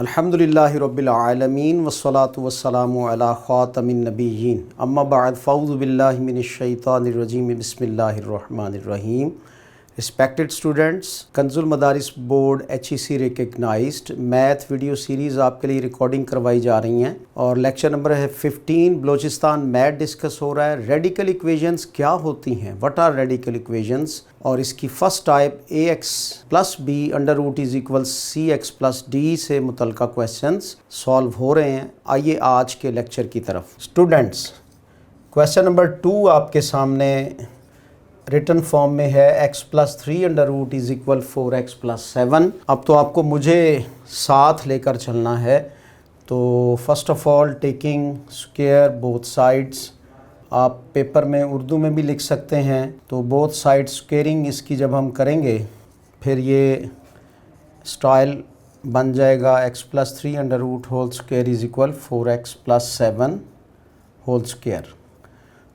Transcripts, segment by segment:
अल्हम्दुलिल्लाहि रब्बिल आलमीन वस्सलातु वस्सलामु अला ख़ातमिन नबिय्यीन अम्मा बअद फ़अऊज़ु बिल्लाहि मिनश शैतानिर रजीम बिस्मिल्लाहिर रहमानिर रहीम। Respected students, Kanzul Madaris board HEC recognized math video series आपके लिए रिकॉर्डिंग करवाई जा रही हैं और लेक्चर नंबर है 15। बलोचिस्तान मैथ डिस्कस हो रहा है। रेडिकल इक्वेशंस क्या होती हैं, व्हाट आर रेडिकल इक्वेशंस, और इसकी first type ax plus b under root is equal c x plus d से मुतल्लिका क्वेश्चंस सॉल्व हो रहे हैं। आइए आज के लेक्चर की तरफ। स्टूडेंट्स, क्वेश्चन नंबर 2 आपके सामने रिटन फॉर्म में है x plus 3 under root is equal 4x plus 7। अब तो आपको मुझे साथ लेकर चलना है। तो first of all taking square both sides, आप पेपर में उर्दू में भी लिख सकते हैं। तो बोथ साइड स्क्वेयरिंग इसकी जब हम करेंगे फिर ये स्टाइल बन जाएगा x plus 3 under root whole square is equal 4x plus 7 whole square.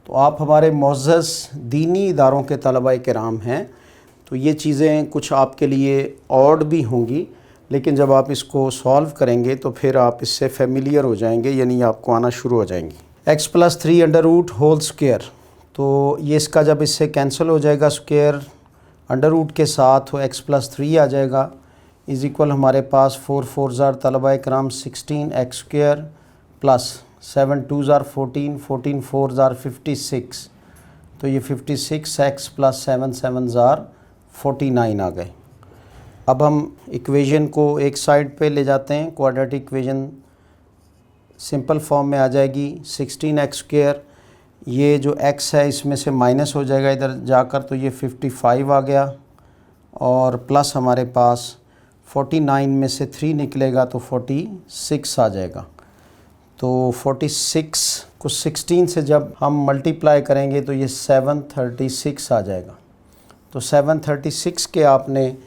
तो आप हमारे मोअज़्ज़ज़ दीनी इदारों के तलबा किराम हैं, तो ये चीज़ें कुछ आपके लिए ऑड भी होंगी, लेकिन जब आप इसको सॉल्व करेंगे तो फिर आप इससे फेमिलियर हो जाएंगे, यानी आपको आना शुरू हो जाएंगी। x plus 3 under root whole square, तो ये इसका जब इससे कैंसिल हो जाएगा स्क्वायर अंडर रूट के साथ, तो x प्लस 3 आ जाएगा इज़ इक्वल हमारे पास 4 4 ज़ार तलबा कराम 16x स्क्वायर प्लस 7 2 ज़ार 14 14 4 ज़ार 56, तो ये 56x प्लस 7 7 ज़ार 49 आ गए। अब हम इक्वेशन को एक साइड पे ले जाते हैं। क्वाड्रेटिक इक्वेशन सिंपल फॉर्म में आ जाएगी 16x स्क्वायर, ये जो x है इसमें से माइनस हो जाएगा इधर जाकर, तो ये 55 आ गया, और प्लस हमारे पास 49 में से 3 निकलेगा तो 46 आ जाएगा। तो 46 को 16 से जब हम मल्टीप्लाई करेंगे तो ये 736 आ जाएगा। तो 736 के आपने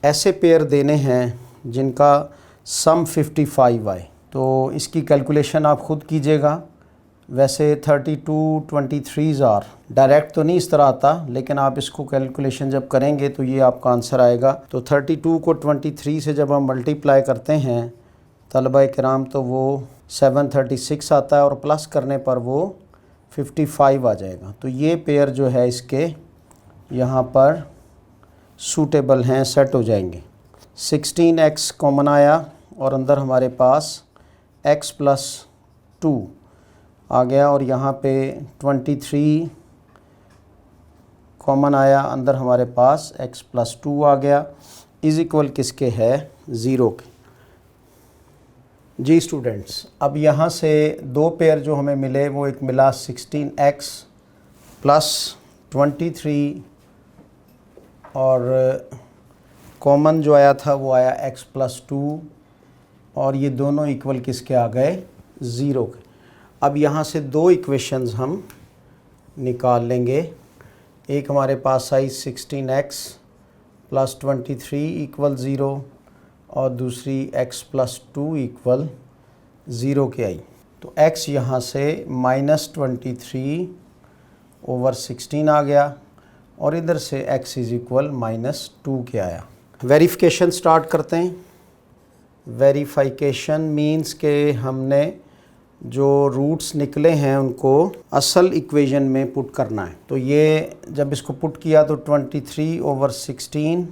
ऐसे पेयर देने हैं जिनका सम 55 आए। तो इसकी कैलकुलेशन आप ख़ुद कीजिएगा। वैसे 32 23 आर डायरेक्ट तो नहीं इस तरह आता, लेकिन आप इसको कैलकुलेशन जब करेंगे तो ये आपका आंसर आएगा। तो 32 को 23 से जब हम मल्टीप्लाई करते हैं तलबा किराम तो वो 736 आता है, और प्लस करने पर वो 55 आ जाएगा। तो ये पेयर जो है इसके यहाँ पर सूटेबल हैं, सेट हो जाएंगे। 16x कॉमन आया और अंदर हमारे पास x प्लस 2 आ गया, और यहाँ पे 23 कॉमन आया, अंदर हमारे पास x प्लस 2 आ गया, इज़ इक्वल किसके है, 0 के। जी स्टूडेंट्स, अब यहाँ से दो पेयर जो हमें मिले वो एक मिला 16x प्लस 23, और कॉमन जो आया था वो आया x प्लस 2, और ये दोनों इक्वल किसके आ गए, 0 के। अब यहाँ से दो इक्वेशंस हम निकाल लेंगे। एक हमारे पास आई 16x प्लस 23 इक्वल 0, और दूसरी x प्लस 2 इक्वल 0 के आई। तो x यहाँ से -23 ओवर 16 आ गया, और इधर से x इज़ इक्वल -2 के आया। वेरिफिकेशन स्टार्ट करते हैं। वेरीफिकेशन मीन्स के हमने जो रूट्स निकले हैं उनको असल इक्वेशन में पुट करना है। तो ये जब इसको पुट किया तो 23 ओवर 16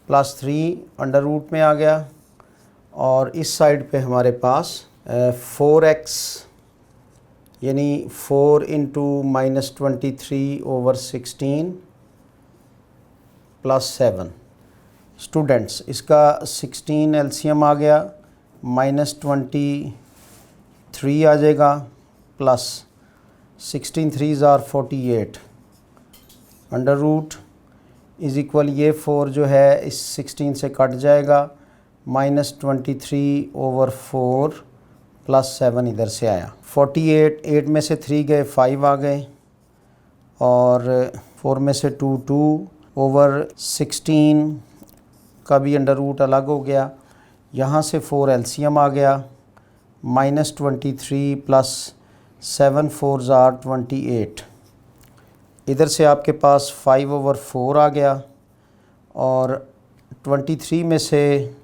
प्लस 3 अंडर रूट में आ गया, और इस साइड पे हमारे पास 4x यानी 4 इंटू -23 ओवर 16 प्लस 7। स्टूडेंट्स, इसका 16 एलसीएम आ गया, -23 आ जाएगा, प्लस 16 3 ज़ार 48 अंडर रूट इज़ इक्वल, ये 4 जो है इस 16 से कट जाएगा, -23 ओवर 4 प्लस 7 इधर से आया। 48 8 में से 3 गए 5 आ गए, और 4 में से 2 2 ओवर 16 का भी अंडर रूट अलग हो गया। यहाँ से 4 एलसीएम आ गया, -23 प्लस 7 4 ज़ार 28, इधर से आपके पास 5 ओवर 4 आ गया, और 23 में से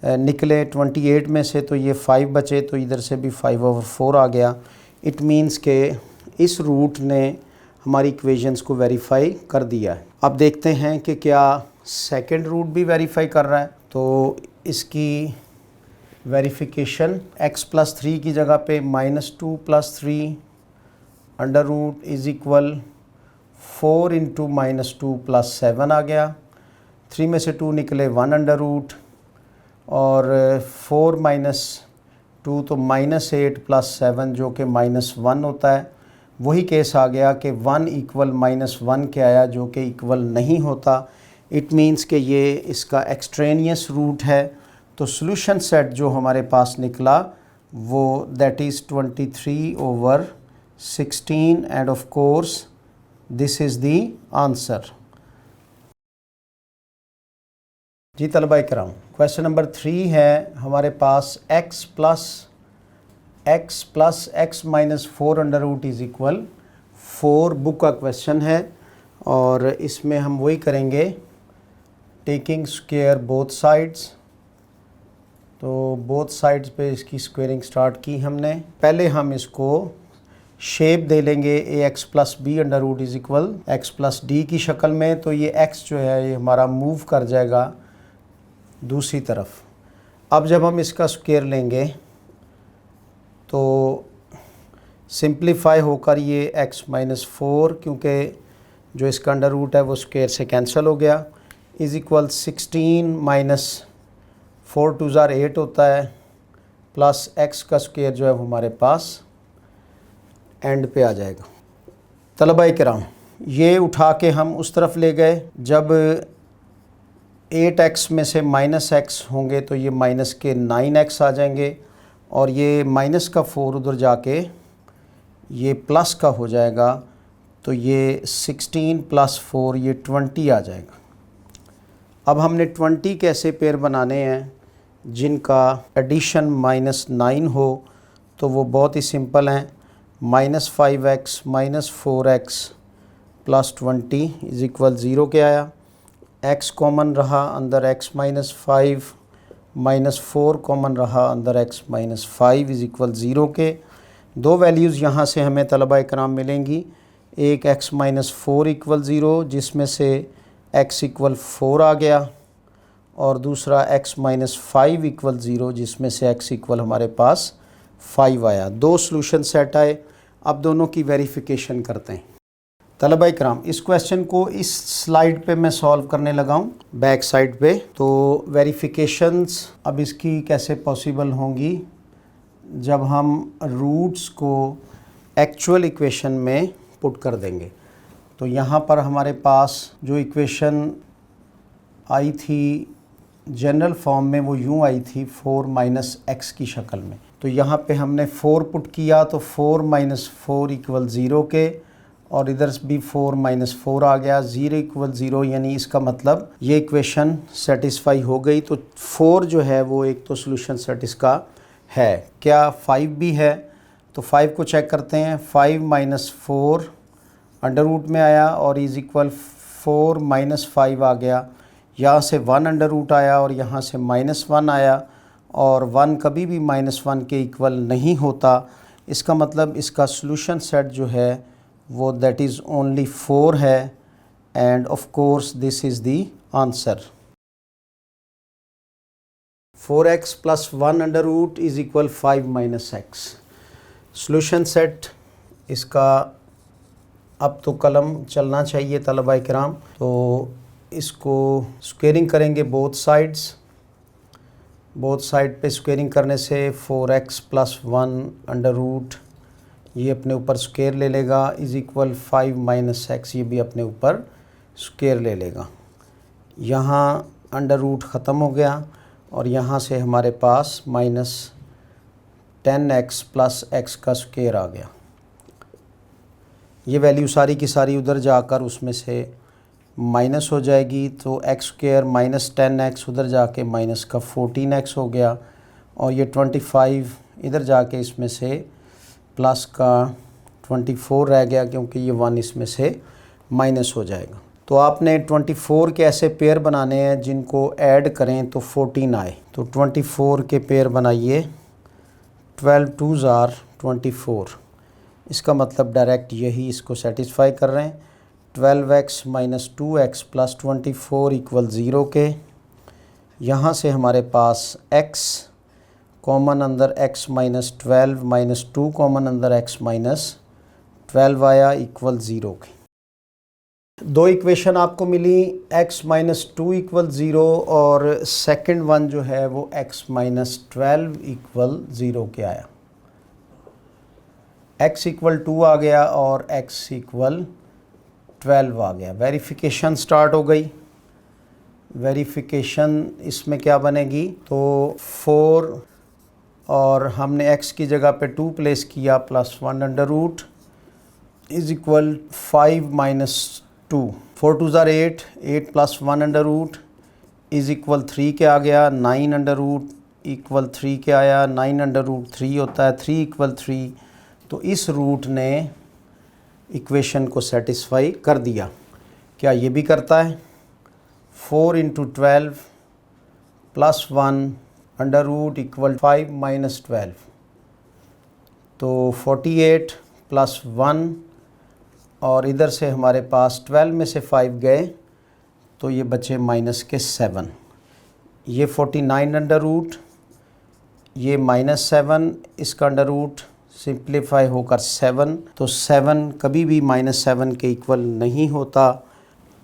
निकले 28 में से, तो ये 5 बचे, तो इधर से भी 5/4 आ गया। इट मीन्स के इस रूट ने हमारी इक्वेशंस को वेरीफाई कर दिया है। अब देखते हैं कि क्या सेकंड रूट भी वेरीफाई कर रहा है। तो इसकी वेरिफिकेशन x+3 की जगह पे -2 + 3 अंडर रूट इज़ इक्वल 4 × -2 + 7 आ गया। 3 में से 2 निकले 1 अंडर रूट, और 4 - 2 तो -8 + 7 जो कि -1 होता है। वही केस आ गया कि 1 = -1 के आया, जो कि इक्वल नहीं होता। इट मीन्स कि ये इसका एक्सट्रेनियस रूट है। तो सॉल्यूशन सेट जो हमारे पास निकला वो that is 23/16, and of course this is the answer. जी तलबा इकराम, क्वेश्चन नंबर 3 है हमारे पास x + x - 4 under root is equal 4 book का क्वेश्चन है, और इसमें हम वही करेंगे टेकिंग स्क्वायर बोथ साइड्स। तो बोथ साइड्स पे इसकी स्क्वेयरिंग स्टार्ट की हमने। पहले हम इसको शेप दे लेंगे ax + b under root is equal x + d की शक्ल में। तो ये x जो है ये हमारा मूव कर जाएगा दूसरी तरफ। अब जब हम इसका स्क्वायर लेंगे तो सिंप्लीफाई होकर ये x - 4, क्योंकि जो इसका अंडर रूट है वो स्क्वायर से कैंसिल हो गया, इज़ इक्वल 16 - 4 × 2 = 8 होता है, प्लस x का स्क्वायर जो है वो हमारे पास एंड पे आ जाएगा। तलबा इकराम, ये उठा के हम उस तरफ ले गए। जब 8x में से -x होंगे तो ये माइनस के 9x आ जाएंगे, और ये माइनस का 4 उधर जाके ये प्लस का हो जाएगा। तो ये 16 + 4 ये 20 आ जाएगा। अब हमने 20 के ऐसे पेयर बनाने हैं जिनका एडिशन -9 हो। तो वो बहुत ही सिंपल हैं। -5x - 4x + 20 इज़ इक्वल 0 के आया। x कॉमन रहा अंदर x - 5, -4 कॉमन रहा अंदर x - 5 इज़ इक्वल 0 के। दो वैल्यूज़ यहाँ से हमें तलबा इकराम मिलेंगी। एक x - 4 = 0, जिसमें से x = 4 आ गया, और दूसरा x - 5 = 0, जिसमें से x = हमारे पास 5 आया। दो सॉल्यूशन सेट आए। अब दोनों की वेरिफिकेशन करते हैं। तलबा इकराम, इस क्वेश्चन को इस स्लाइड पे मैं सॉल्व करने लगा हूँ, बैक साइड पे। तो वेरिफिकेशंस अब इसकी कैसे पॉसिबल होंगी जब हम रूट्स को एक्चुअल इक्वेशन में पुट कर देंगे। तो यहाँ पर हमारे पास जो इक्वेशन आई थी जनरल फॉर्म में वो यूँ आई थी 4 - x की शक्ल में। तो यहाँ पे हमने 4 पुट किया, तो 4 - 4 = 0 के, और इधर भी 4 - 4 आ गया, 0 = 0, यानी इसका मतलब ये इक्वेशन सेटिस्फाई हो गई। तो 4 जो है वो एक तो सॉल्यूशन सेट इसका है। क्या 5 भी है? तो 5 को चेक करते हैं। 5 - 4 अंडर रूट में आया, और इज़ इक्वल 4 - 5 आ गया। यहाँ से 1 अंडर रूट आया, और यहाँ से -1 आया, और 1 कभी भी -1 के इक्वल नहीं होता। इसका मतलब इसका सॉल्यूशन सेट जो है वो दैट इज़ ओनली 4 है, end of course this is the answer. 4x + 1 under root is equal 5 - x। Solution set इसका अब तो कलम चलना चाहिए तलबा इकराम। तो इसको स्क्वेयरिंग करेंगे बोथ साइड्स। बोथ साइड पे स्क्वेयरिंग करने से 4x + 1 अंडर रूट ये अपने ऊपर स्क्वेयर ले लेगा, इज़ इक्वल 5 - x, ये भी अपने ऊपर स्क्वेयर ले लेगा। यहाँ अंडर रूट ख़त्म हो गया, और यहाँ से हमारे पास -10x + x का स्क्वेयर आ गया। ये वैल्यू सारी की सारी उधर जाकर उसमें से माइनस हो जाएगी। तो x² - 10x उधर जाके माइनस का 14x हो गया, और ये 25 इधर जाके इसमें से प्लस का 24 रह गया, क्योंकि ये 1 इसमें से माइनस हो जाएगा। तो आपने 24 के ऐसे पेयर बनाने हैं जिनको ऐड करें तो 14 आए। तो 24 के पेयर बनाइए, 12 2s आर 24। इसका मतलब डायरेक्ट यही इसको सेटिस्फाई कर रहे हैं। 12x minus 2x plus 24 equal 0 के। यहाँ से हमारे पास x कॉमन अंदर x माइनस 12 माइनस 2 कॉमन अंदर x माइनस 12 आया इक्वल 0 के। दो इक्वेशन आपको मिली, x माइनस 2 इक्वल 0 और सेकंड वन जो है वो x माइनस 12 इक्वल 0 के आया। x इक्वल 2 आ गया और x इक्वल 12 आ गया। वेरिफिकेशन स्टार्ट हो गई। वेरिफिकेशन इसमें क्या बनेगी, तो 4 और हमने x की जगह पे 2 प्लेस किया plus 1 under root is equal 5 minus 2। 4 2s are 8, 8 plus 1 under root is equal 3 के आ गया। 9 अंडर रूट इक्वल 3 के आया। 9 अंडर रूट 3 होता है, 3 इक्वल 3। तो इस रूट ने इक्वेशन को सेटिस्फाई कर दिया। क्या ये भी करता है? 4 into 12 plus 1 under root equal 5 minus 12, तो 48 प्लस 1 और इधर से हमारे पास 12 में से 5 गए तो ये बचे माइनस के 7। ये 49 अंडर रूट, ये माइनस 7, इसका अंडर रूट सिंप्लीफाई होकर 7। तो 7 कभी भी माइनस 7 के इक्वल नहीं होता।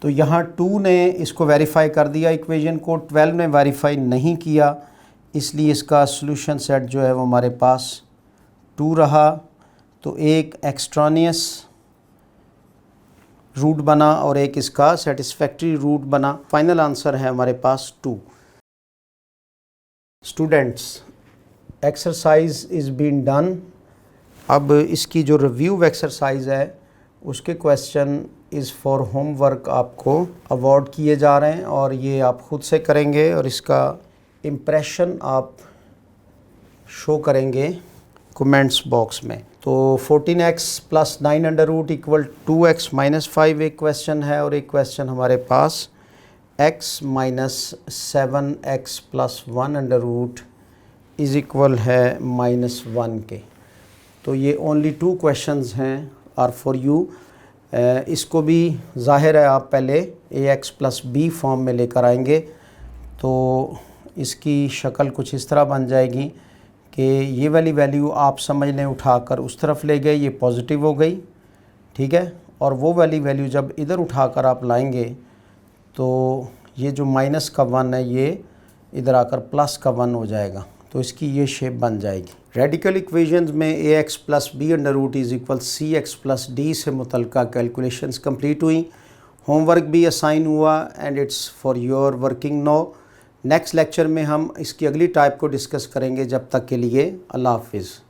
तो यहाँ 2 ने इसको वेरीफाई कर दिया इक्वेशन को, 12 ने वेरीफाई नहीं किया, इसलिए इसका सॉल्यूशन सेट जो है वो हमारे पास 2 रहा। तो एक एक्सट्रानियस रूट बना और एक इसका सेटिस्फैक्ट्री रूट बना। फाइनल आंसर है हमारे पास 2। Students, exercise is been done. अब इसकी जो रिव्यू एक्सरसाइज है उसके क्वेश्चन इज़ फॉर होमवर्क आपको अवॉर्ड किए जा रहे हैं और ये आप ख़ुद से करेंगे और इसका इम्प्रेशन आप शो करेंगे कमेंट्स बॉक्स में। तो 14x plus 9 under root equal 2x minus 5 एक क्वेश्चन है और एक क्वेश्चन हमारे पास x minus 7x plus 1 under root is equal है माइनस 1 के। तो ये ओनली 2 क्वेश्चंस हैं आर फॉर यू। इसको भी ज़ाहिर है आप पहले ax प्लस b फॉर्म में लेकर आएंगे तो इसकी शक्ल कुछ इस तरह बन जाएगी कि ये वाली वैल्यू आप समझ लें उठाकर उस तरफ ले गए, ये पॉजिटिव हो गई, ठीक है। और वो वाली वैल्यू जब इधर उठाकर आप लाएंगे तो ये जो माइनस का 1 है ये इधर आकर प्लस का 1 हो जाएगा। तो इसकी ये शेप बन जाएगी। रेडिकल इक्वेशंस में ax plus b under root is equal cx plus d से मुतल्लिका कैलकुलेशंस कंप्लीट हुई। होमवर्क भी असाइन हुआ and it's for your working no. Next lecture में हम इसकी अगली टाइप को डिस्कस करेंगे। जब तक के लिए अल्लाह हाफिज़।